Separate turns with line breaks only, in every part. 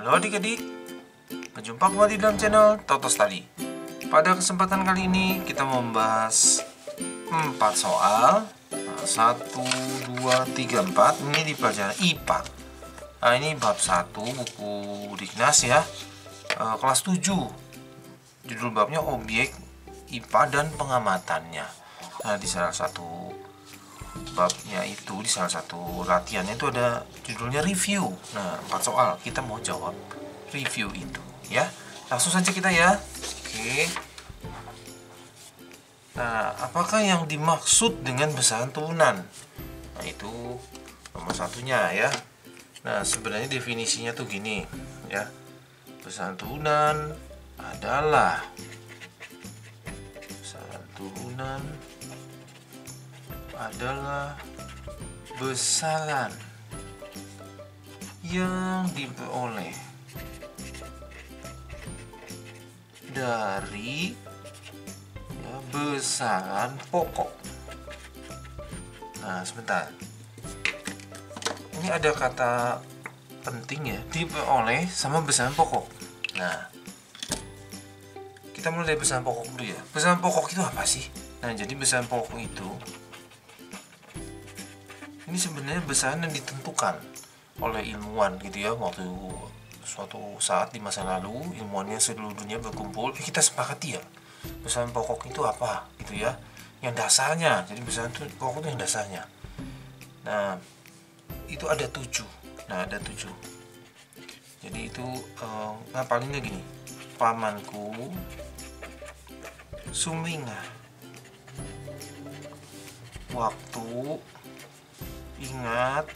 Halo adik-adik, berjumpa kembali dalam channel Toto Study. Pada kesempatan kali ini kita membahas 4 soal. 1, 2, 3, 4. Ini di pelajaran IPA. Nah, ini bab 1 buku Dignas ya, kelas 7. Judul babnya objek IPA dan pengamatannya. Nah, di salah satu babnya itu, di salah satu latihannya itu ada judulnya review. Nah, 4 soal kita mau jawab review itu ya. Langsung saja kita ya. Oke. Nah, apakah yang dimaksud dengan besaran turunan? Nah, itu nomor satunya ya. Nah, sebenarnya definisinya tuh gini ya. Besaran turunan adalah besaran yang diperoleh dari besaran pokok. Nah, sebentar. Ini ada kata penting ya, diperoleh sama besaran pokok. Nah, kita mulai dari besaran pokok dulu ya. Besaran pokok itu apa sih? Nah, jadi besaran pokok itu ini sebenarnya besaran yang ditentukan oleh ilmuwan gitu ya. Waktu suatu saat di masa lalu ilmuwannya seluruh dunia berkumpul, kita sepakati ya besaran pokok itu apa gitu ya, yang dasarnya. Jadi besaran pokok itu yang dasarnya. Nah, itu ada 7. Nah, ada 7. Jadi itu ngapalinnya gini: pamanku sumringah, waktu ingat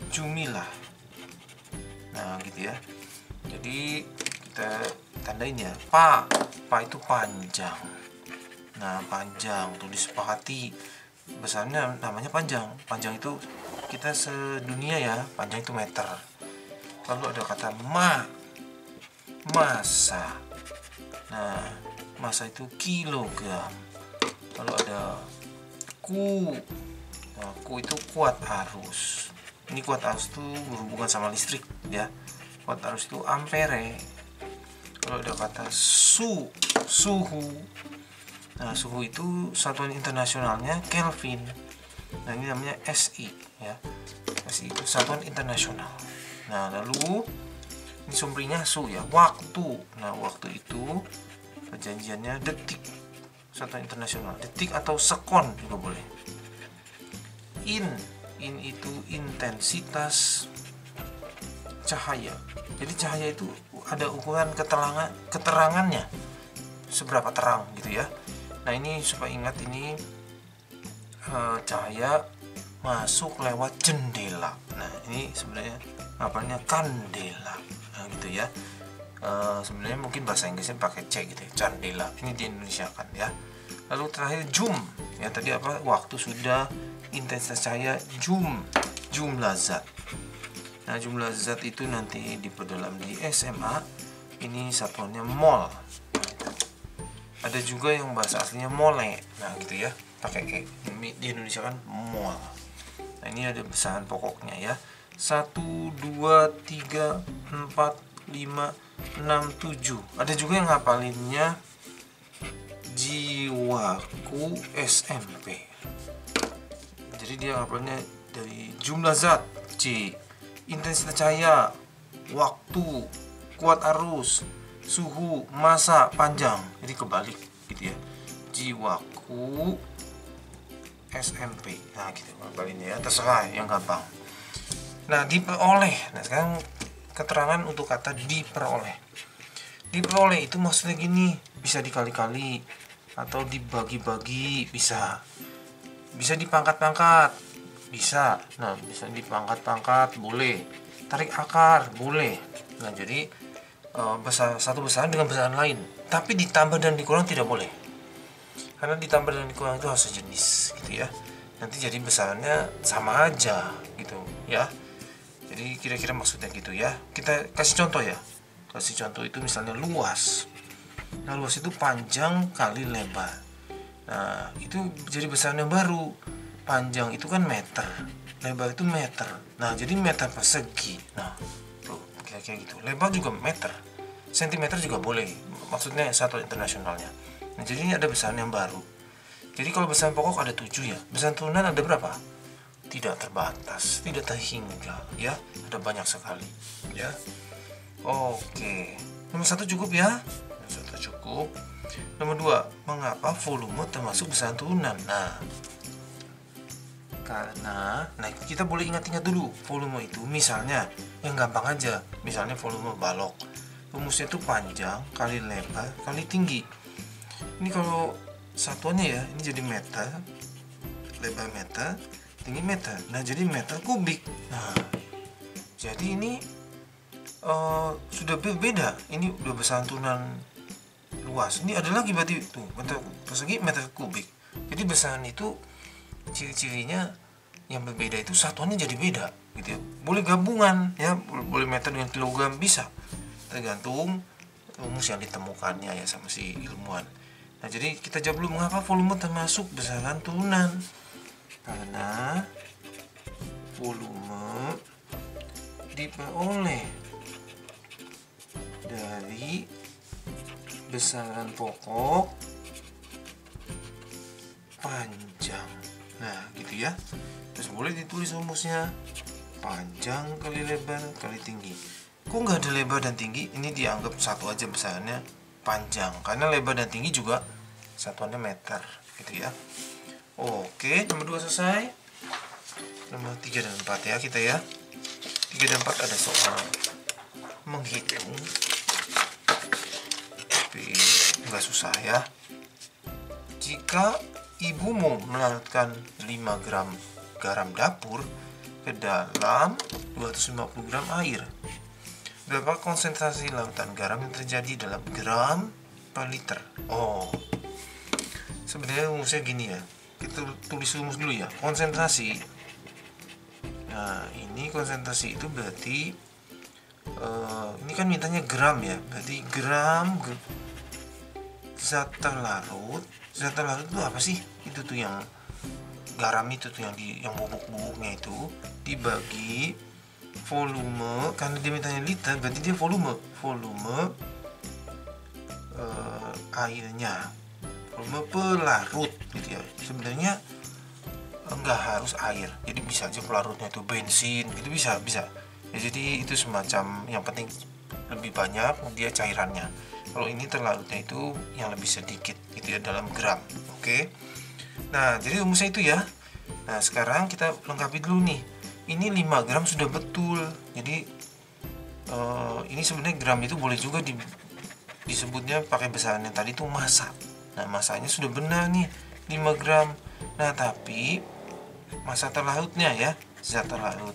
jumilah. Nah, gitu ya. Jadi kita tandain ya. Pa itu panjang. Nah, panjang tuh disepakati besarnya namanya panjang. Panjang itu kita sedunia ya, panjang itu meter. Lalu ada kata massa. Nah, massa itu kilogram. Lalu ada ku. Nah, ku itu kuat arus. Ini kuat arus itu berhubungan sama listrik ya. Kuat arus itu ampere. Kalau ada kata suhu. Nah, suhu itu satuan internasionalnya Kelvin. Nah, ini namanya SI ya. SI itu satuan internasional. Nah, lalu ini sumbernya su ya, waktu. Nah, waktu itu perjanjiannya detik, satuan internasional. Detik atau sekon juga boleh. In itu intensitas cahaya. Jadi cahaya itu ada ukuran keterangannya, seberapa terang gitu ya. Nah, ini supaya ingat, ini cahaya masuk lewat jendela. Nah, ini sebenarnya apanya kandela. Nah, gitu ya. Sebenarnya mungkin bahasa Inggrisnya pakai C gitu ya, candela. Ini di Indonesia kan ya. Lalu terakhir jum ya, tadi apa, waktu sudah, intensitas cahaya, jumlah zat. Nah, jumlah zat itu nanti diperdalam di SMA. Ini satuannya mol. Ada juga yang bahasa aslinya mole. Nah, gitu ya, pakai E. Di Indonesia kan mol. Nah, ini ada besaran pokoknya ya. 1, 2, 3, 4, 5, 6, 7. Ada juga yang ngapalinnya jiwaku SMP. Jadi dia ngapalinnya dari jumlah zat C, intensitas cahaya, waktu, kuat arus, suhu, massa, panjang. Jadi kebalik gitu ya. Jiwaku SMP. Nah, gitu ngapalinnya ya, terserah yang gampang. Nah, diperoleh. Nah, sekarang keterangan untuk kata diperoleh. Diperoleh itu maksudnya gini, bisa dikali-kali atau dibagi-bagi, bisa dipangkat-pangkat, bisa. Nah, bisa dipangkat-pangkat boleh, tarik akar boleh. Nah, jadi satu besaran dengan besaran lain, tapi ditambah dan dikurang tidak boleh, karena ditambah dan dikurang itu harus sejenis gitu ya. Nanti jadi besarannya sama aja gitu ya. Jadi kira-kira maksudnya gitu ya. Kita kasih contoh ya. Kasih contoh itu misalnya luas. Nah, luas itu panjang kali lebar. Nah, itu jadi besaran yang baru. Panjang itu kan meter, lebar itu meter. Nah, jadi meter persegi. Nah, tuh kira-kira gitu. Lebar juga meter, sentimeter juga boleh, maksudnya satuan internasionalnya. Nah, jadi ini ada besaran yang baru. Jadi kalau besaran pokok ada 7 ya, besaran turunan ada berapa? Tidak terbatas, tidak terhingga ya, ada banyak sekali ya. Oke, nomor 1 cukup ya, nomor 1 cukup. Nomor 2, mengapa volume termasuk besaran turunan? Nah, karena kita boleh ingat-ingat dulu, volume itu misalnya yang gampang aja, misalnya volume balok, rumusnya itu panjang kali lebar kali tinggi. Ini kalau satuannya ya, ini jadi meter, lebar meter, tinggi meter. Nah, jadi meter kubik. Nah, jadi ini sudah berbeda. Ini udah besaran turunan luas. Ini ada lagi berarti tuh meter persegi, meter kubik. Jadi besaran itu ciri-cirinya yang berbeda, itu satuannya jadi beda gitu ya. Boleh gabungan ya, boleh meter dengan kilogram, bisa, tergantung rumus yang ditemukannya ya sama si ilmuwan. Nah, jadi kita jawab dulu, mengapa volume termasuk besaran turunan? Karena volume diperoleh dari besaran pokok panjang. Nah, gitu ya. Terus boleh ditulis rumusnya, panjang kali lebar kali tinggi. Kok nggak ada lebar dan tinggi? Ini dianggap satu aja besarannya, panjang, karena lebar dan tinggi juga satuannya meter gitu ya. Oke, nomor 2 selesai. Nomor 3 dan 4 ya kita ya. 3 dan 4 ada soal menghitung, tapi nggak susah ya. Jika ibumu melarutkan 5 gram garam dapur ke dalam 250 gram air, berapa konsentrasi larutan garam yang terjadi dalam gram per liter? Oh, sebenarnya rumusnya gini ya, kita tulis rumus dulu ya. Konsentrasi, nah ini konsentrasi itu berarti ini kan mintanya gram ya, berarti gram zat terlarut. Zat terlarut itu apa sih? Itu tuh yang garam itu tuh yang bubuk-bubuknya itu dibagi volume, karena dia mintanya liter berarti dia volume airnya, volume pelarut gitu ya. Sebenarnya enggak harus air, jadi bisa aja pelarutnya itu bensin gitu, bisa ya. Jadi itu semacam, yang penting lebih banyak dia cairannya. Kalau ini terlarutnya itu yang lebih sedikit gitu ya, dalam gram. Oke. Nah, jadi rumusnya itu ya. Nah, sekarang kita lengkapi dulu nih. Ini 5 gram sudah betul. Jadi ini sebenarnya gram itu boleh juga disebutnya pakai besaran yang tadi itu massa. Nah, massanya sudah benar nih, 5 gram. Nah, tapi massa terlarutnya ya, zat terlarut.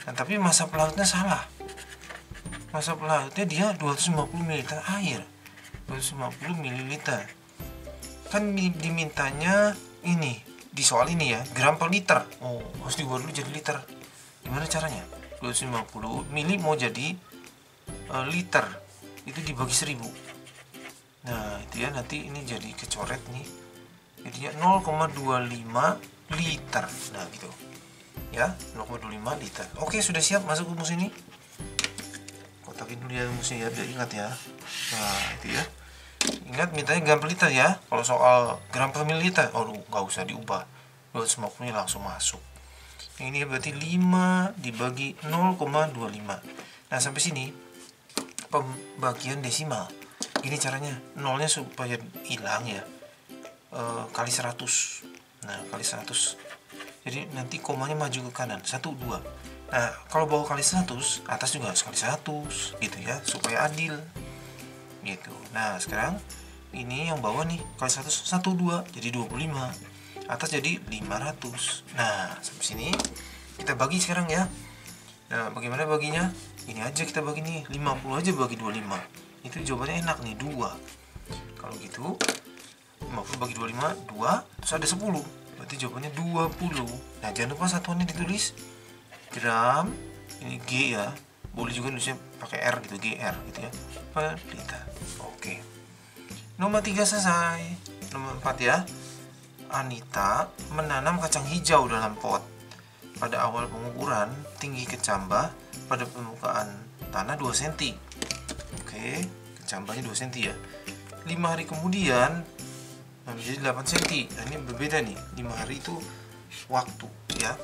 Nah, tapi massa pelarutnya salah. Massa pelarutnya dia 250 ml air. 250 ml. Kan dimintanya ini, di soal ini ya, gram per liter. Oh, harus diubah dulu jadi liter. Gimana caranya? 250 mili mau jadi liter, itu dibagi 1000. Nah, itu ya, nanti ini jadi kecoret nih, jadinya 0,25 liter. Nah, gitu ya, 0,25 liter. Oke, sudah siap masuk rumus ini. Kotakin dulu ya rumusnya ya, biar ingat ya. Nah, itu ya, ingat mintanya gram per liter ya. Kalau soal gram per mililiter, nggak usah diubah, 250 langsung masuk. Ini berarti 5 dibagi 0,25. Nah, sampai sini pembagian desimal. Ini caranya, nolnya supaya hilang ya, kali 100. Nah, kali 100. Jadi nanti komanya maju ke kanan, 1, 2. Nah, kalau bawah kali 100, atas juga harus kali 100 gitu ya, supaya adil gitu. Nah, sekarang ini yang bawah nih, kali 100, 1, 2, jadi 25. Atas jadi 500. Nah, sampai sini kita bagi sekarang ya. Nah, bagaimana baginya? Ini aja kita bagi nih, 50 aja bagi 25. Itu jawabannya enak nih, 2. Kalau gitu 50 bagi 25, 2, terus ada 10. Berarti jawabannya 20. Nah, jangan lupa satuannya ditulis gram, ini G ya. Boleh juga nulisnya pakai R gitu, GR gitu ya, per liter. Oke. Nomor 3 selesai. Nomor 4 ya. Anita menanam kacang hijau dalam pot. pada awal pengukuran tinggi kecambah pada permukaan tanah 2 cm. Oke, kecambahnya 2 cm ya. 5 hari kemudian menjadi 8 cm. Nah, ini berbeda nih. 5 hari itu waktu ya.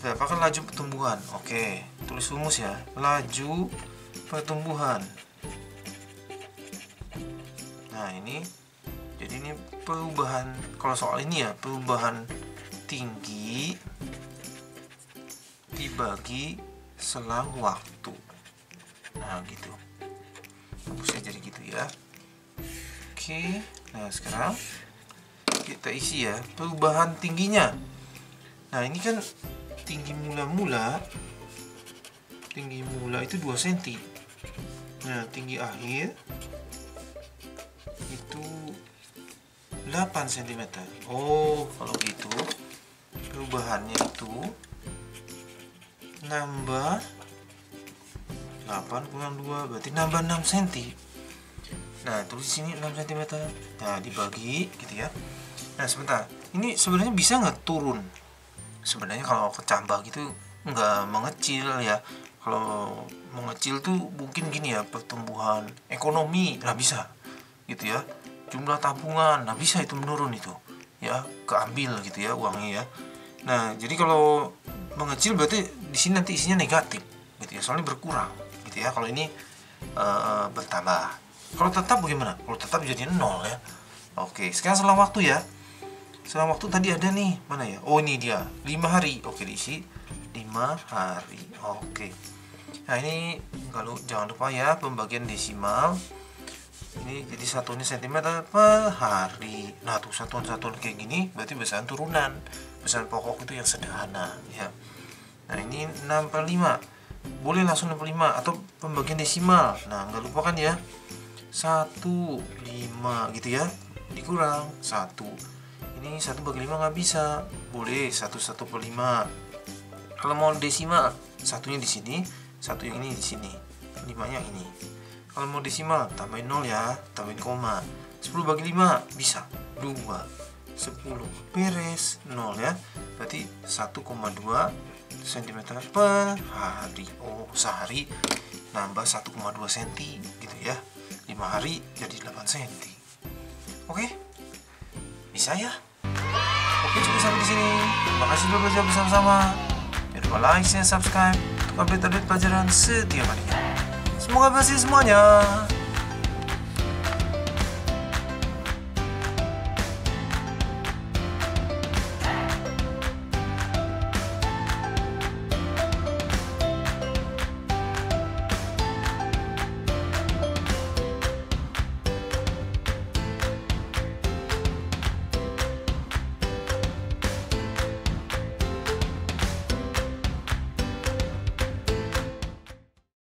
Berapa kan laju pertumbuhan? Oke, tulis rumus ya. Laju pertumbuhan. Nah, ini jadi ini perubahan, kalau soal ini ya, perubahan tinggi dibagi selang waktu. Nah, gitu. Rumusnya jadi gitu ya. Oke, nah sekarang kita isi ya perubahan tingginya. Nah, ini kan tinggi mula itu 2 cm. Nah, tinggi akhir itu 8 cm. Oh, kalau gitu perubahannya itu nambah 8 kurang 2 berarti nambah 6 cm. Nah, tulis sini 6 cm. Nah, dibagi gitu ya. Nah, sebentar. Ini sebenarnya bisa nggak turun? Sebenarnya kalau kecambah gitu nggak mengecil ya. Kalau mengecil tuh mungkin gini ya, pertumbuhan ekonomi, nah bisa gitu ya. Jumlah tabungan, nah bisa itu menurun itu ya, keambil gitu ya uangnya ya. Nah, jadi kalau mengecil berarti di sini nanti isinya negatif gitu ya, soalnya berkurang gitu ya. Kalau ini bertambah. Kalau tetap bagaimana? Kalau tetap jadi 0 ya. Oke, sekarang selang waktu ya. Selang waktu tadi ada nih, mana ya? Oh, ini dia, 5 hari. Oke, diisi 5 hari. Oke. Nah, ini kalau jangan lupa ya pembagian desimal. Ini jadi satunya cm per hari. Nah, tuh satuan-satuan kayak gini berarti besaran turunan. Besaran pokok itu yang sederhana ya. Nah, ini 6/5. Boleh langsung 6/5 atau pembagian desimal. Nah, nggak lupa kan ya. 1/5 gitu ya. Dikurang 1. Ini 1/5 nggak bisa. Boleh 1/5. Kalau mau desimal, satunya di sini, satu yang ini di sini. 5-nya ini. Kalau mau desimal, tambahin 0 ya, tambahin koma. 10/5 bisa 2. 10 beres 0 ya. Berarti 1,2 cm per hari. Oh, sehari nambah 1,2 cm gitu ya. 5 hari jadi 8 cm. Oke? Bisa ya? Oke, cukup sampai di sini. Terima kasih sudah belajar bersama-sama. Jangan lupa like, share, subscribe untuk update-update pelajaran setiap harinya. Semoga berhasil semuanya.